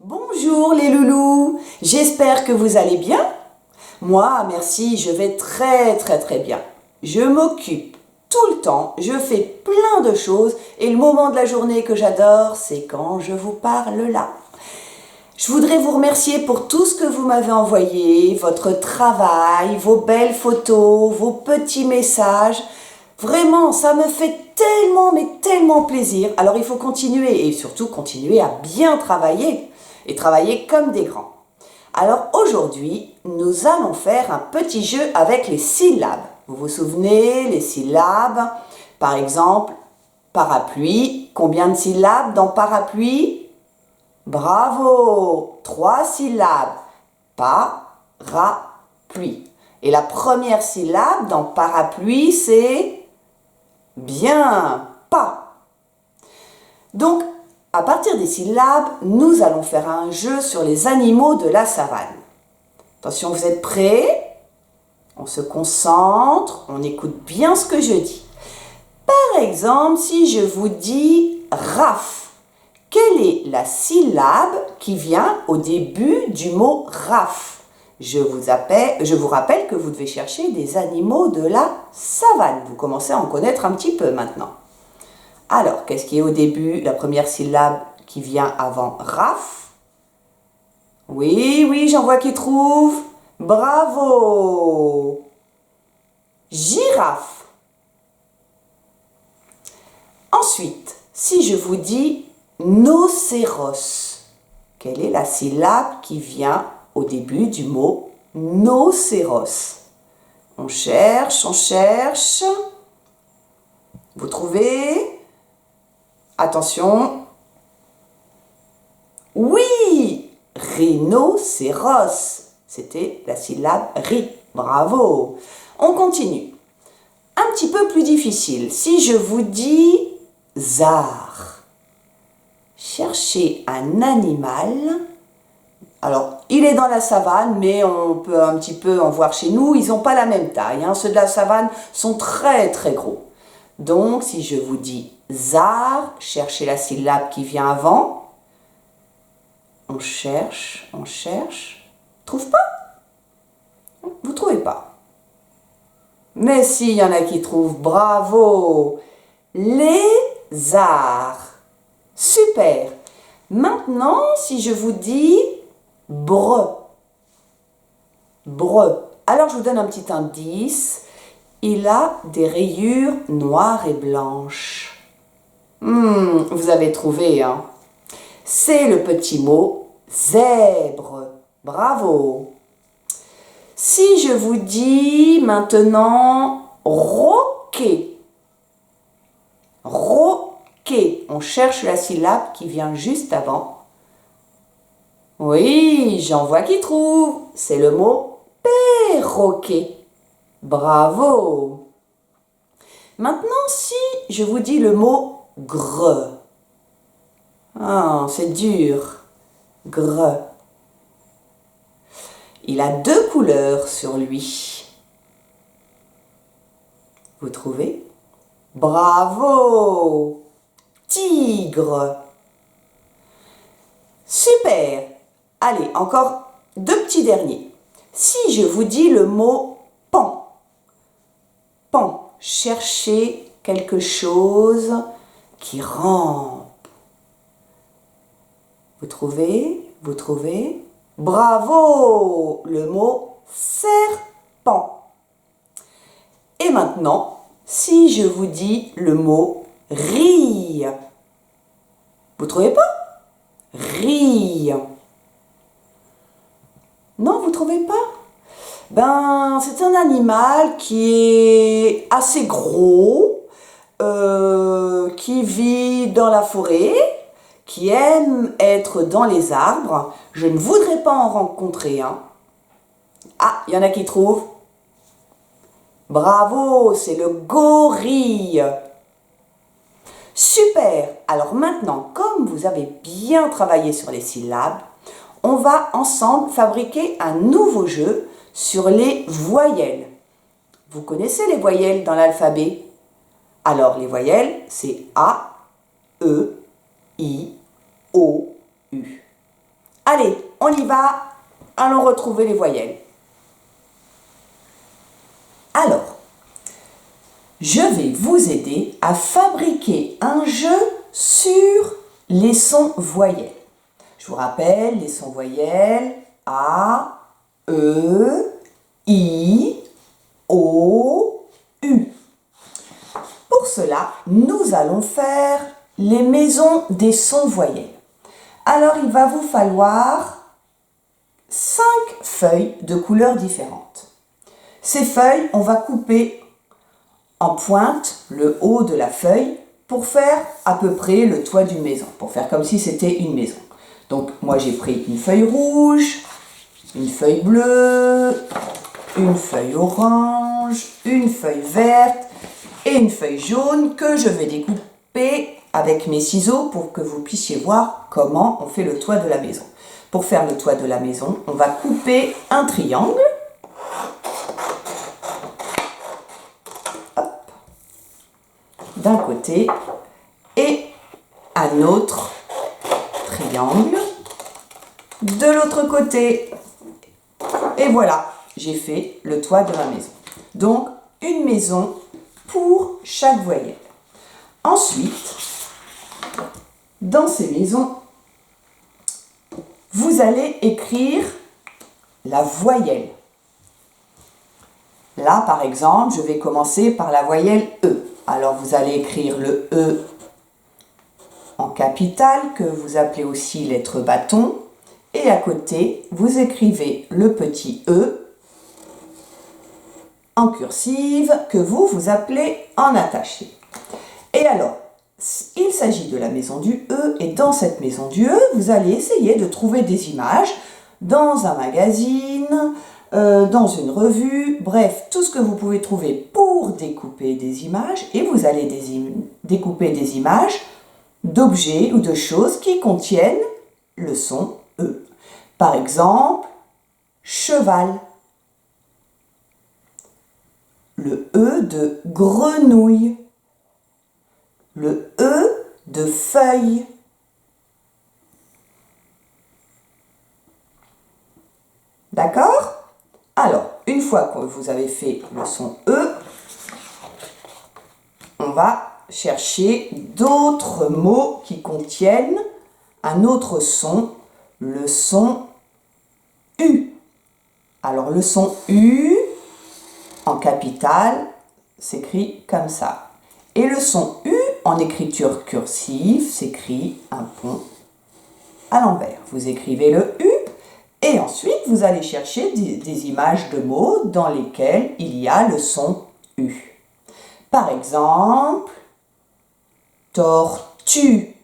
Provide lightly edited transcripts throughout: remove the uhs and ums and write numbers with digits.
Bonjour les loulous, j'espère que vous allez bien. Moi, merci, je vais très bien. Je m'occupe tout le temps, je fais plein de choses et le moment de la journée que j'adore, c'est quand je vous parle là. Je voudrais vous remercier pour tout ce que vous m'avez envoyé, votre travail, vos belles photos, vos petits messages. Vraiment, ça me fait tellement plaisir. Alors il faut continuer et surtout continuer à bien travailler et travailler comme des grands. Alors aujourd'hui, nous allons faire un petit jeu avec les syllabes. Vous vous souvenez, les syllabes, par exemple, parapluie. Combien de syllabes dans parapluie? Bravo! 3 syllabes. Parapluie. Et la première syllabe dans parapluie, c'est bien, pas. Donc, à partir des syllabes, nous allons faire un jeu sur les animaux de la savane. Attention, vous êtes prêts? On se concentre, on écoute bien ce que je dis. Par exemple, si je vous dis raf, quelle est la syllabe qui vient au début du mot raf? Je vous rappelle que vous devez chercher des animaux de la savane. Vous commencez à en connaître un petit peu maintenant. Alors, qu'est-ce qui est au début, la première syllabe qui vient avant raf? Oui, j'en vois qui trouvent. Bravo! Girafe. Ensuite, si je vous dis nocéros, quelle est la syllabe qui vient au début du mot nocéros? On cherche. Vous trouvez? Attention. Oui! Rhinocéros. C'était la syllabe ri. Bravo! On continue. Un petit peu plus difficile. Si je vous dis zar, cherchez un animal. Alors, il est dans la savane, mais on peut un petit peu en voir chez nous. Ils n'ont pas la même taille. Ceux de la savane sont très gros. Donc, si je vous dis zar, cherchez la syllabe qui vient avant. On cherche. Trouve pas? Vous trouvez pas? Mais si, il y en a qui trouvent. Bravo! Lézard. Super! Maintenant, si je vous dis breu. Alors, je vous donne un petit indice. Il a des rayures noires et blanches. Vous avez trouvé, hein? C'est le petit mot zèbre. Bravo! Si je vous dis maintenant roquet. On cherche la syllabe qui vient juste avant. Oui, j'en vois qui trouve. C'est le mot perroquet. Bravo! Maintenant, si je vous dis le mot greu. C'est dur. Greu. Il a 2 couleurs sur lui. Vous trouvez? Bravo! Tigre. Super! Allez, encore 2 petits derniers. Si je vous dis le mot pan. Cherchez quelque chose qui rampe. Vous trouvez? Bravo! Le mot serpent. Et maintenant, si je vous dis le mot rire. Vous trouvez pas? Rire. Non, vous trouvez pas? C'est un animal qui est assez gros, qui vit dans la forêt, qui aime être dans les arbres. Je ne voudrais pas en rencontrer un. Ah, il y en a qui trouvent. Bravo, c'est le gorille. Super. Alors maintenant, comme vous avez bien travaillé sur les syllabes, on va ensemble fabriquer un nouveau jeu sur les voyelles. Vous connaissez les voyelles dans l'alphabet? Alors, les voyelles, c'est A, E, I, O, U. Allez, on y va. Allons retrouver les voyelles. Alors, je vais vous aider à fabriquer un jeu sur les sons voyelles. Je vous rappelle les sons voyelles A, E, I, O, U. Pour cela, nous allons faire les maisons des sons voyelles. Alors, il va vous falloir 5 feuilles de couleurs différentes. Ces feuilles, on va couper en pointe le haut de la feuille pour faire à peu près le toit d'une maison, pour faire comme si c'était une maison. Donc, moi j'ai pris une feuille rouge, une feuille bleue, une feuille orange, une feuille verte et une feuille jaune que je vais découper avec mes ciseaux pour que vous puissiez voir comment on fait le toit de la maison. Pour faire le toit de la maison, on va couper un triangle. D'un côté et un autre triangle de l'autre côté. Et voilà, j'ai fait le toit de ma maison. Donc, une maison pour chaque voyelle. Ensuite, dans ces maisons, vous allez écrire la voyelle. Là, par exemple, je vais commencer par la voyelle E. Alors, vous allez écrire le E en capitale, que vous appelez aussi lettre bâton. Et à côté, vous écrivez le petit E en cursive, que vous appelez en attaché. Et alors, il s'agit de la maison du E. Et dans cette maison du E, vous allez essayer de trouver des images dans un magazine, dans une revue, bref, tout ce que vous pouvez trouver pour découper des images, et vous allez découper des images d'objets ou de choses qui contiennent le son E. Par exemple, cheval, le E de grenouille, le E de feuille. D'accord ? Alors, une fois que vous avez fait le son E, on va chercher d'autres mots qui contiennent un autre son, le son U. Alors, le son U, en capitale, s'écrit comme ça. Et le son U, en écriture cursive, s'écrit un pont à l'envers. Vous écrivez le U. Et ensuite, vous allez chercher des images de mots dans lesquels il y a le son U. Par exemple, tortue,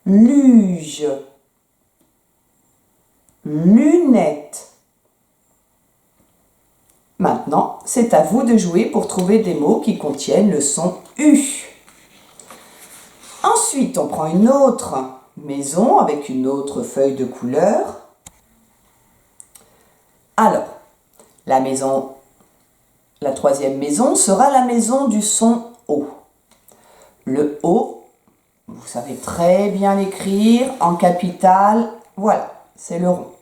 luge, lunette. Maintenant, c'est à vous de jouer pour trouver des mots qui contiennent le son U. Ensuite, on prend une autre maison avec une autre feuille de couleur. Alors, la troisième maison sera la maison du son O. Le O, vous savez très bien l'écrire en capitale, voilà, c'est le rond.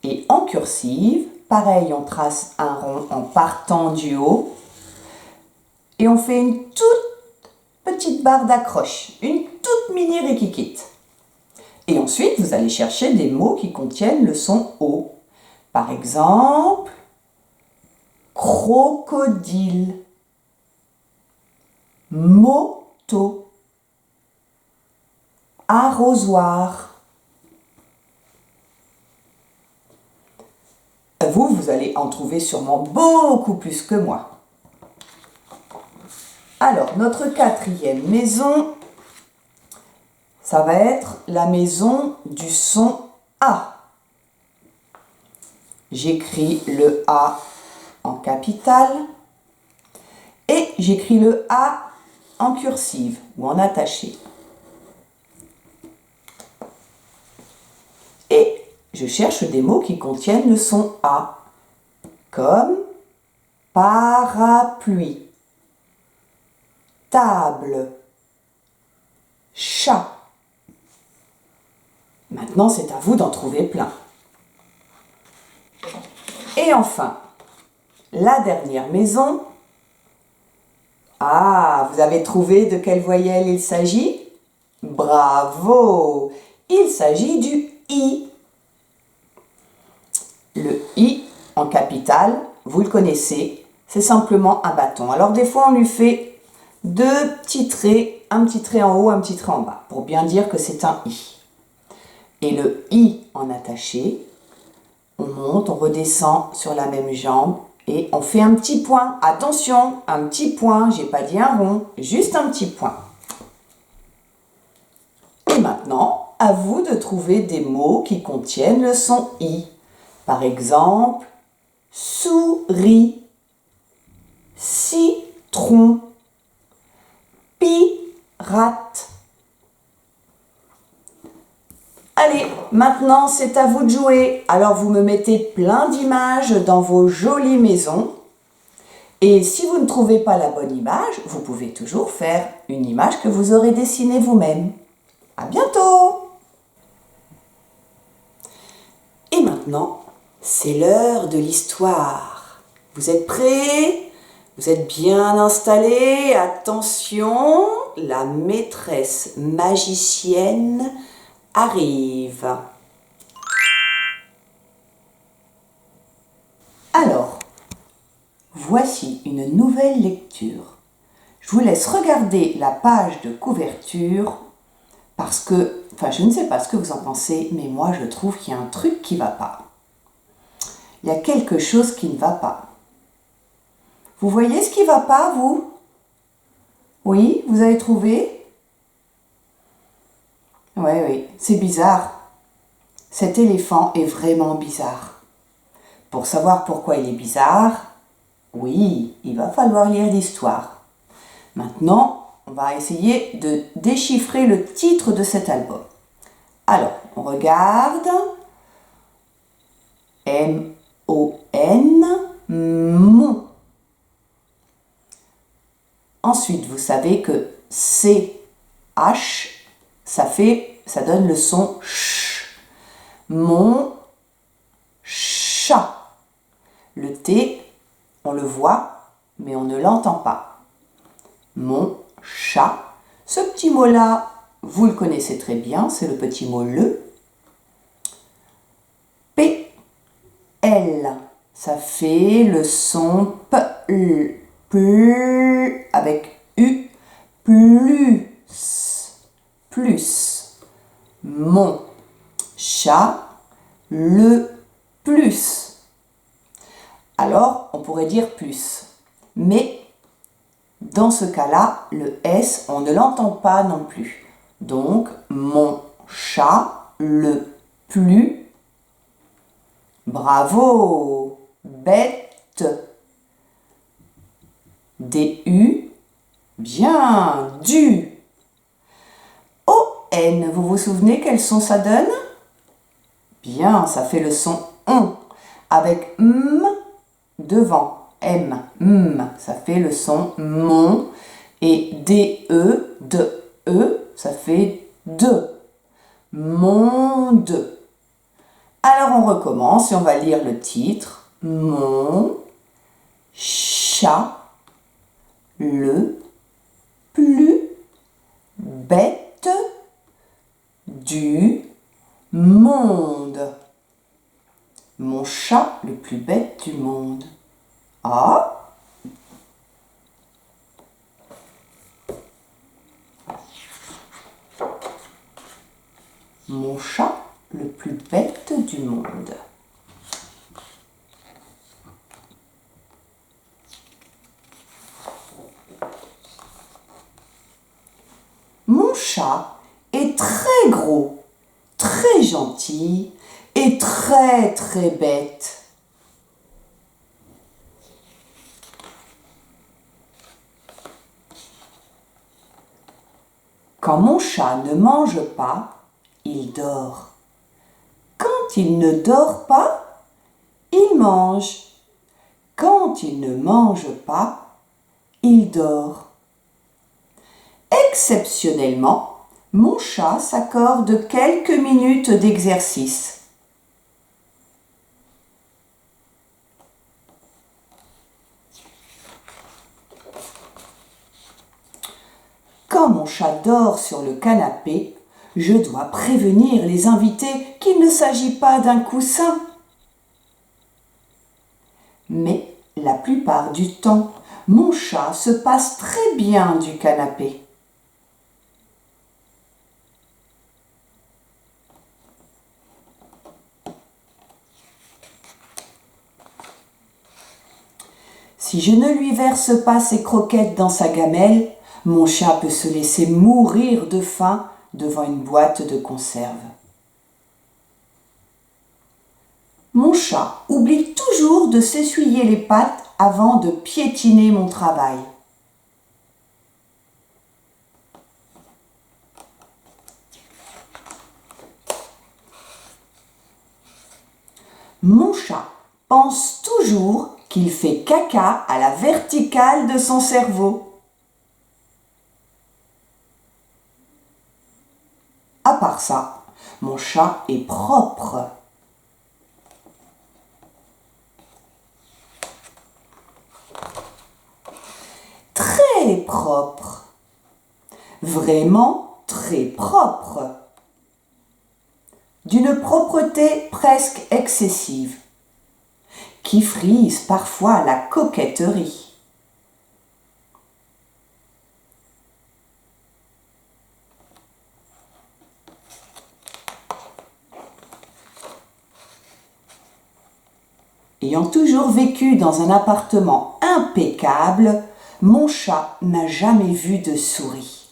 Et en cursive, pareil, on trace un rond en partant du haut et on fait une toute petite barre d'accroche, une toute mini riquiquite. Et ensuite, vous allez chercher des mots qui contiennent le son O. Par exemple, crocodile, moto, arrosoir. Vous allez en trouver sûrement beaucoup plus que moi. Alors, notre quatrième maison, ça va être la maison du son A. J'écris le A en capitale et j'écris le A en cursive ou en attaché. Et je cherche des mots qui contiennent le son A, comme parapluie, table, chat. Maintenant, c'est à vous d'en trouver plein. Et enfin, la dernière maison. Ah, vous avez trouvé de quelle voyelle il s'agit? Bravo! Il s'agit du I. Le I en capitale, vous le connaissez, c'est simplement un bâton. Alors des fois, on lui fait deux petits traits, un petit trait en haut, un petit trait en bas, pour bien dire que c'est un I. Et le I en attaché, on monte, on redescend sur la même jambe et on fait un petit point. Attention, un petit point, j'ai pas dit un rond, juste un petit point. Et maintenant, à vous de trouver des mots qui contiennent le son I. Par exemple, souris, citron, pirate. Allez, maintenant c'est à vous de jouer. Alors vous me mettez plein d'images dans vos jolies maisons. Et si vous ne trouvez pas la bonne image, vous pouvez toujours faire une image que vous aurez dessinée vous-même. À bientôt! Et maintenant, c'est l'heure de l'histoire. Vous êtes prêts? Vous êtes bien installés? Attention, la maîtresse magicienne arrive. Alors, voici une nouvelle lecture. Je vous laisse regarder la page de couverture parce que, je ne sais pas ce que vous en pensez, mais moi je trouve qu'il y a un truc qui ne va pas. Il y a quelque chose qui ne va pas. Vous voyez ce qui ne va pas, vous? Oui, vous avez trouvé? Oui, c'est bizarre. Cet éléphant est vraiment bizarre. Pour savoir pourquoi il est bizarre, oui, il va falloir lire l'histoire. Maintenant, on va essayer de déchiffrer le titre de cet album. Alors, on regarde. M-O-N, mon. Ensuite, vous savez que C-H, ça donne le son ch. Mon chat. Le T, on le voit, mais on ne l'entend pas. Mon chat. Ce petit mot-là, vous le connaissez très bien, c'est le petit mot le. P, L, ça fait le son P, avec U, plus. Mon chat, le plus. Alors, on pourrait dire plus. Mais, dans ce cas-là, le S, on ne l'entend pas non plus. Donc, mon chat, le plus. Bravo! Bête. D-U. Bien. Du. O-N. Vous vous souvenez quel son ça donne? Bien, ça fait le son on. Avec M devant. M. M. Ça fait le son mon. Et D-E. De-E. Ça fait de. Monde. Alors on recommence et on va lire le titre. Mon chat le plus bête du monde. Mon chat le plus bête du monde. Ah! Mon chat le plus bête du monde. Mon chat est très gros, très gentil et très très bête. Quand mon chat ne mange pas, il dort. Quand il ne dort pas, il mange. Quand il ne mange pas, il dort. Exceptionnellement, Mon chat s'accorde quelques minutes d'exercice. Quand mon chat dort sur le canapé, je dois prévenir les invités qu'il ne s'agit pas d'un coussin. Mais la plupart du temps, mon chat se passe très bien du canapé. Si je ne lui verse pas ses croquettes dans sa gamelle, mon chat peut se laisser mourir de faim devant une boîte de conserve. Mon chat oublie toujours de s'essuyer les pattes avant de piétiner mon travail. Mon chat pense toujours qu'il fait caca à la verticale de son cerveau. À part ça, mon chat est propre. Très propre. Vraiment très propre. D'une propreté presque excessive, qui frise parfois la coquetterie. Ayant toujours vécu dans un appartement impeccable, mon chat n'a jamais vu de souris.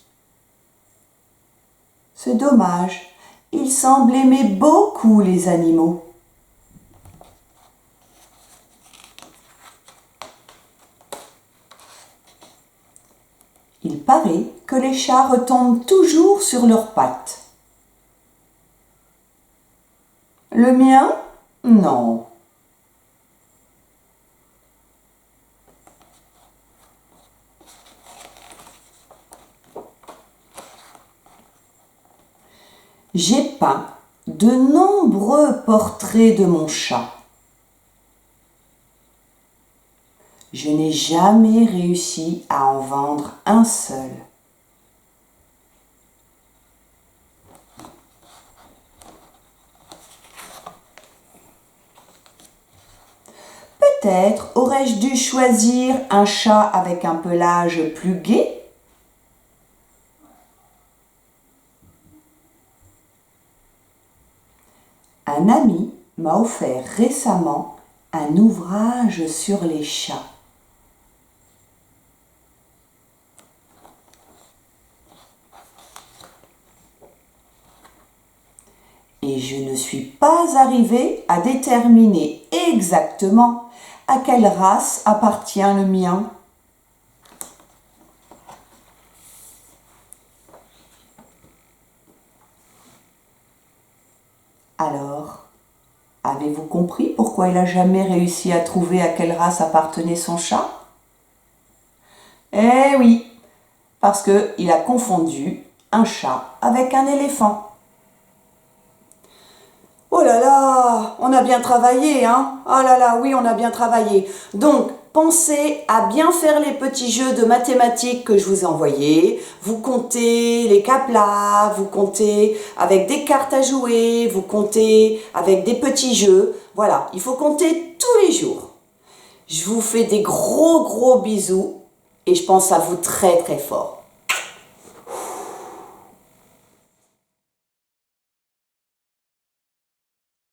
C'est dommage, il semble aimer beaucoup les animaux. Il paraît que les chats retombent toujours sur leurs pattes. Le mien? Non. J'ai peint de nombreux portraits de mon chat. Je n'ai jamais réussi à en vendre un seul. Peut-être aurais-je dû choisir un chat avec un pelage plus gai. Un ami m'a offert récemment un ouvrage sur les chats. Et je ne suis pas arrivée à déterminer exactement à quelle race appartient le mien. Alors, avez-vous compris pourquoi il n'a jamais réussi à trouver à quelle race appartenait son chat? Eh oui, parce qu'il a confondu un chat avec un éléphant. Oh là là, on a bien travaillé, hein? Oh là là, oui, on a bien travaillé. Donc, pensez à bien faire les petits jeux de mathématiques que je vous ai envoyés. Vous comptez les caplas, vous comptez avec des cartes à jouer, vous comptez avec des petits jeux. Voilà, il faut compter tous les jours. Je vous fais des gros bisous et je pense à vous très fort.